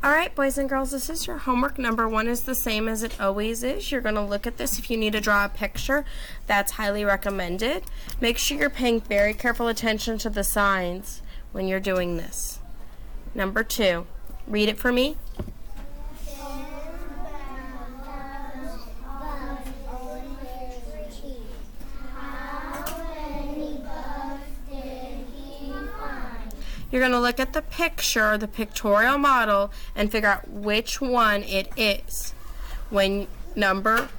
All right, boys and girls, this is your homework. Number 1 is the same as it always is. You're going to look at this. If you need to draw a picture, that's highly recommended. Make sure you're paying very careful attention to the signs when you're doing this. Number 2, read it for me. You're going to look at the picture, the pictorial model, and figure out which one it is. Number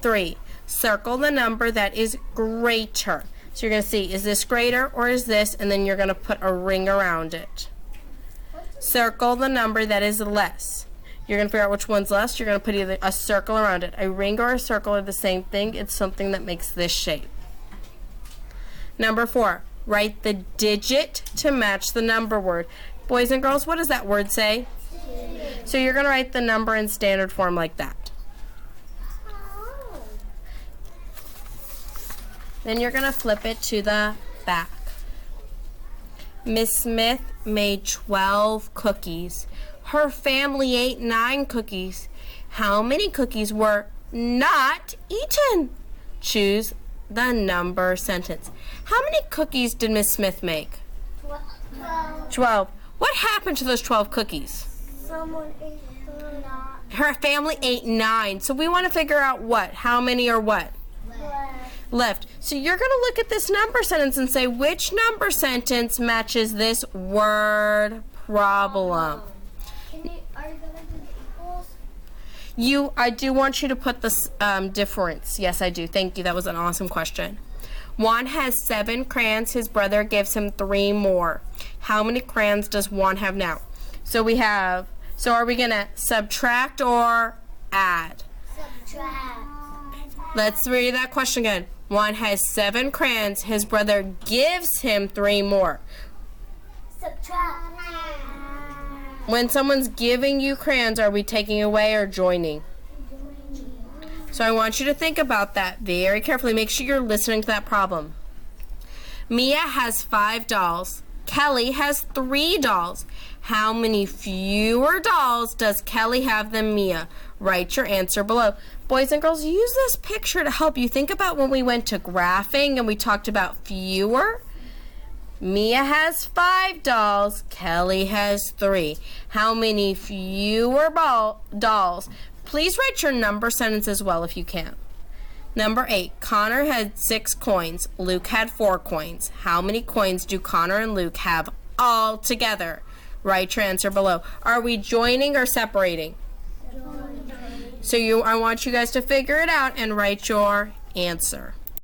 3, circle the number that is greater. So you're going to see, is this greater or is this? And then you're going to put a ring around it. Circle the number that is less. You're going to figure out which one's less. You're going to put either a circle around it. A ring or a circle are the same thing. It's something that makes this shape. Number 4. Write the digit to match the number word. Boys and girls, what does that word say? So you're going to write the number in standard form like that. Then you're going to flip it to the back. Miss Smith made 12 cookies. Her family ate 9 cookies. How many cookies were not eaten? Choose the number sentence. How many cookies did Miss Smith make? 12. What happened to those 12 cookies? Someone ate 9. Her family ate 9. So we want to figure out what? How many or what? Left. So you're going to look at this number sentence and say which number sentence matches this word problem. Are you going to do the equals? I do want you to put the difference. Yes, I do. Thank you. That was an awesome question. Juan has 7 crayons. His brother gives him 3 more. How many crayons does Juan have now? So are we going to subtract or add? Subtract. Let's read that question again. Juan has 7 crayons. His brother gives him 3 more. Subtract. When someone's giving you crayons, are we taking away or joining? So I want you to think about that very carefully. Make sure you're listening to that problem. Mia has 5 dolls. Kelly has 3 dolls. How many fewer dolls does Kelly have than Mia? Write your answer below. Boys and girls, use this picture to help you think about when we went to graphing and we talked about fewer. Mia has 5 dolls. Kelly has 3. How many fewer dolls? Please write your number sentence as well if you can. Number 8, Connor had 6 coins. Luke had 4 coins. How many coins do Connor and Luke have all together? Write your answer below. Are we joining or separating? So I want you guys to figure it out and write your answer.